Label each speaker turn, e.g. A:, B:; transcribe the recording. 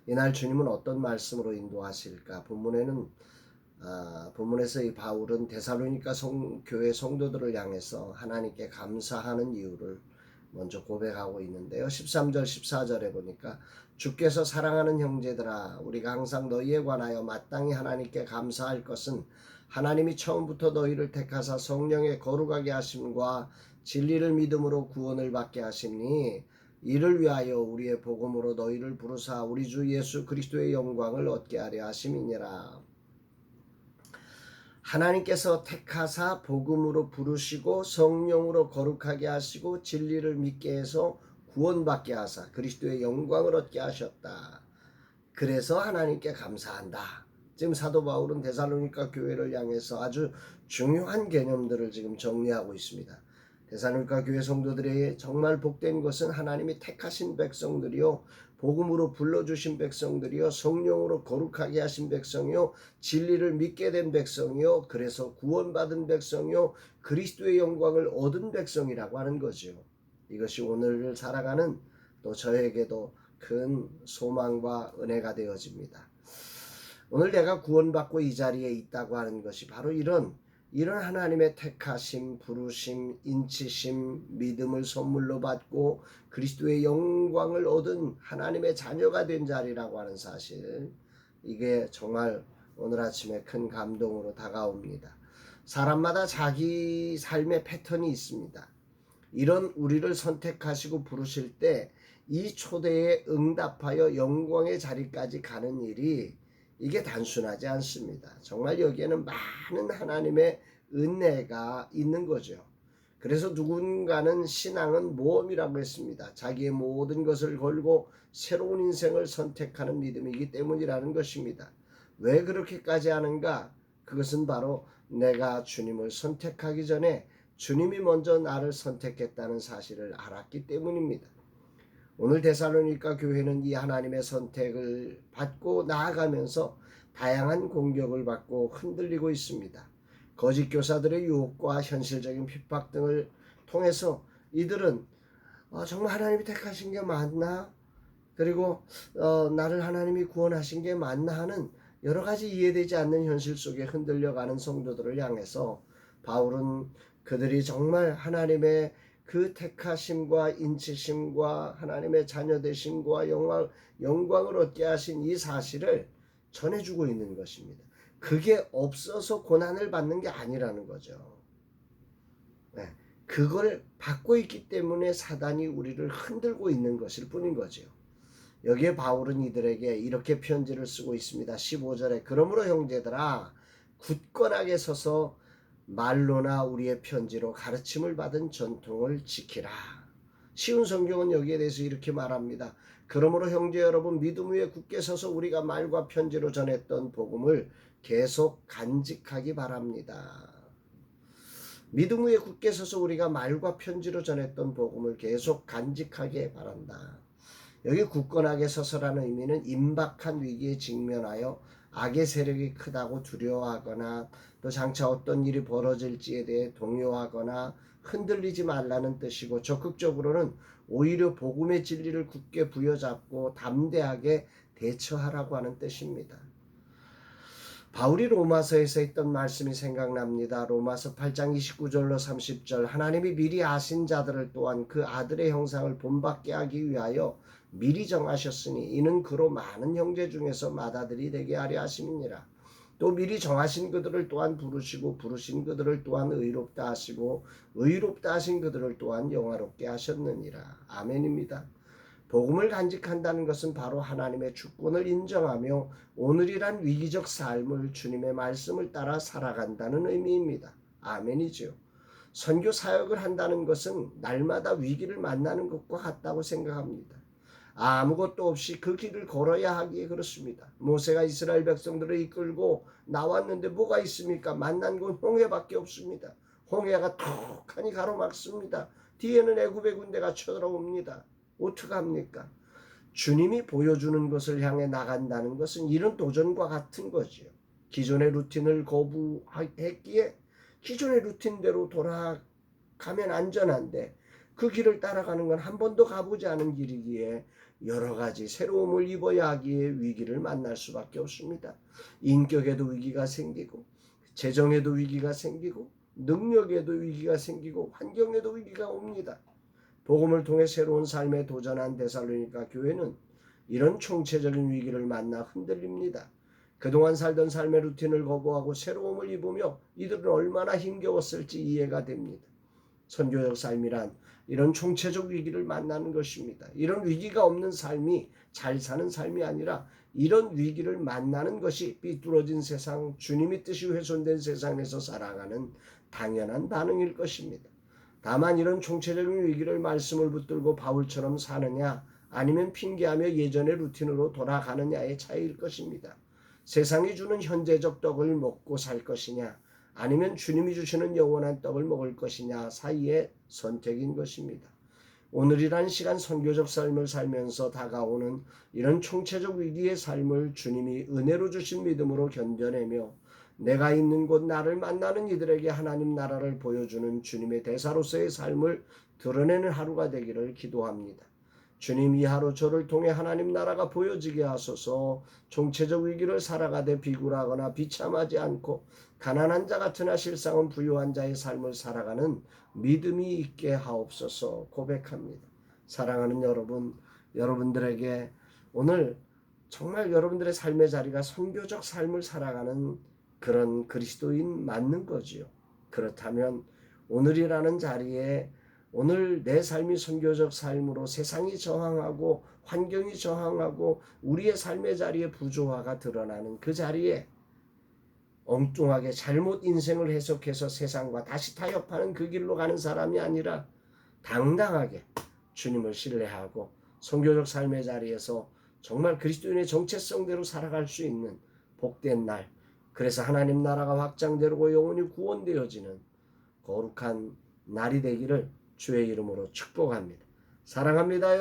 A: 이날 주님은 어떤 말씀으로 인도하실까? 본문에서 이 바울은 데살로니가 교회 성도들을 향해서 하나님께 감사하는 이유를 먼저 고백하고 있는데요. 13절 14절에 보니까 주께서 사랑하는 형제들아 우리가 항상 너희에 관하여 마땅히 하나님께 감사할 것은 하나님이 처음부터 너희를 택하사 성령의 거룩하게 하심과 진리를 믿음으로 구원을 받게 하시니 이를 위하여 우리의 복음으로 너희를 부르사 우리 주 예수 그리스도의 영광을 얻게 하려 하심이니라. 하나님께서 택하사 복음으로 부르시고 성령으로 거룩하게 하시고 진리를 믿게 해서 구원받게 하사 그리스도의 영광을 얻게 하셨다. 그래서 하나님께 감사한다. 지금 사도 바울은 데살로니가 교회를 향해서 아주 중요한 개념들을 지금 정리하고 있습니다. 데살로니가 교회 성도들의 정말 복된 것은 하나님이 택하신 백성들이요 복음으로 불러주신 백성들이요 성령으로 거룩하게 하신 백성이요 진리를 믿게 된 백성이요 그래서 구원받은 백성이요 그리스도의 영광을 얻은 백성이라고 하는 거죠. 이것이 오늘을 살아가는 또 저에게도 큰 소망과 은혜가 되어집니다. 오늘 내가 구원받고 이 자리에 있다고 하는 것이 바로 이런 하나님의 택하심, 부르심, 인치심, 믿음을 선물로 받고 그리스도의 영광을 얻은 하나님의 자녀가 된 자리라고 하는 사실, 이게 정말 오늘 아침에 큰 감동으로 다가옵니다. 사람마다 자기 삶의 패턴이 있습니다. 이런 우리를 선택하시고 부르실 때 이 초대에 응답하여 영광의 자리까지 가는 일이 이게 단순하지 않습니다. 정말 여기에는 많은 하나님의 은혜가 있는 거죠. 그래서 누군가는 신앙은 모험이라고 했습니다. 자기의 모든 것을 걸고 새로운 인생을 선택하는 믿음이기 때문이라는 것입니다. 왜 그렇게까지 하는가? 그것은 바로 내가 주님을 선택하기 전에 주님이 먼저 나를 선택했다는 사실을 알았기 때문입니다. 오늘 데살로니가 교회는 이 하나님의 선택을 받고 나아가면서 다양한 공격을 받고 흔들리고 있습니다. 거짓 교사들의 유혹과 현실적인 핍박 등을 통해서 이들은 정말 하나님이 택하신 게 맞나? 그리고 나를 하나님이 구원하신 게 맞나 하는 여러 가지 이해되지 않는 현실 속에 흔들려가는 성도들을 향해서 바울은 그들이 정말 하나님의 그 택하심과 인치심과 하나님의 자녀되심과 영광을 얻게 하신 이 사실을 전해주고 있는 것입니다. 그게 없어서 고난을 받는 게 아니라는 거죠. 네, 그걸 받고 있기 때문에 사단이 우리를 흔들고 있는 것일 뿐인 거죠. 여기에 바울은 이들에게 이렇게 편지를 쓰고 있습니다. 15절에 그러므로 형제들아 굳건하게 서서 말로나 우리의 편지로 가르침을 받은 전통을 지키라. 쉬운 성경은 여기에 대해서 이렇게 말합니다. 그러므로 형제 여러분 믿음 위에 굳게 서서 우리가 말과 편지로 전했던 복음을 계속 간직하기 바랍니다. 믿음 위에 굳게 서서 우리가 말과 편지로 전했던 복음을 계속 간직하게 바란다. 여기 굳건하게 서서라는 의미는 임박한 위기에 직면하여 악의 세력이 크다고 두려워하거나 또 장차 어떤 일이 벌어질지에 대해 동요하거나 흔들리지 말라는 뜻이고, 적극적으로는 오히려 복음의 진리를 굳게 부여잡고 담대하게 대처하라고 하는 뜻입니다. 바울이 로마서에서 했던 말씀이 생각납니다. 로마서 8장 29절로 30절 하나님이 미리 아신 자들을 또한 그 아들의 형상을 본받게 하기 위하여 미리 정하셨으니 이는 그로 많은 형제 중에서 맏아들이 되게 하려 하심이니라. 또 미리 정하신 그들을 또한 부르시고 부르신 그들을 또한 의롭다 하시고 의롭다 하신 그들을 또한 영화롭게 하셨느니라. 아멘입니다. 복음을 간직한다는 것은 바로 하나님의 주권을 인정하며 오늘이란 위기적 삶을 주님의 말씀을 따라 살아간다는 의미입니다. 아멘이죠. 선교 사역을 한다는 것은 날마다 위기를 만나는 것과 같다고 생각합니다. 아무것도 없이 그 길을 걸어야 하기에 그렇습니다. 모세가 이스라엘 백성들을 이끌고 나왔는데 뭐가 있습니까? 만난 건 홍해밖에 없습니다. 홍해가 툭하니 가로막습니다. 뒤에는 애굽의 군대가 쳐들어옵니다. 어떡합니까? 주님이 보여주는 것을 향해 나간다는 것은 이런 도전과 같은 거죠. 기존의 루틴을 거부했기에 기존의 루틴대로 돌아가면 안전한데 그 길을 따라가는 건 한 번도 가보지 않은 길이기에 여러 가지 새로움을 입어야 하기에 위기를 만날 수밖에 없습니다. 인격에도 위기가 생기고, 재정에도 위기가 생기고, 능력에도 위기가 생기고, 환경에도 위기가 옵니다. 복음을 통해 새로운 삶에 도전한 데살로니가 교회는 이런 총체적인 위기를 만나 흔들립니다. 그동안 살던 삶의 루틴을 거부하고 새로움을 입으며 이들은 얼마나 힘겨웠을지 이해가 됩니다. 선교적 삶이란 이런 총체적 위기를 만나는 것입니다. 이런 위기가 없는 삶이 잘 사는 삶이 아니라 이런 위기를 만나는 것이 삐뚤어진 세상, 주님의 뜻이 훼손된 세상에서 살아가는 당연한 반응일 것입니다. 다만 이런 총체적인 위기를 말씀을 붙들고 바울처럼 사느냐 아니면 핑계하며 예전의 루틴으로 돌아가느냐의 차이일 것입니다. 세상이 주는 현재적 떡을 먹고 살 것이냐 아니면 주님이 주시는 영원한 떡을 먹을 것이냐 사이의 선택인 것입니다. 오늘이란 시간 선교적 삶을 살면서 다가오는 이런 총체적 위기의 삶을 주님이 은혜로 주신 믿음으로 견뎌내며 내가 있는 곳 나를 만나는 이들에게 하나님 나라를 보여주는 주님의 대사로서의 삶을 드러내는 하루가 되기를 기도합니다. 주님 이 하루 저를 통해 하나님 나라가 보여지게 하소서. 총체적 위기를 살아가되 비굴하거나 비참하지 않고 가난한 자 같으나 실상은 부유한 자의 삶을 살아가는 믿음이 있게 하옵소서 고백합니다. 사랑하는 여러분, 여러분들에게 오늘 정말 여러분들의 삶의 자리가 선교적 삶을 살아가는 그런 그리스도인 맞는 거지요. 그렇다면 오늘이라는 자리에 오늘 내 삶이 선교적 삶으로 세상이 저항하고 환경이 저항하고 우리의 삶의 자리에 부조화가 드러나는 그 자리에 엉뚱하게 잘못 인생을 해석해서 세상과 다시 타협하는 그 길로 가는 사람이 아니라 당당하게 주님을 신뢰하고 선교적 삶의 자리에서 정말 그리스도인의 정체성대로 살아갈 수 있는 복된 날, 그래서 하나님 나라가 확장되고 영혼이 구원되어지는 거룩한 날이 되기를 주의 이름으로 축복합니다. 사랑합니다.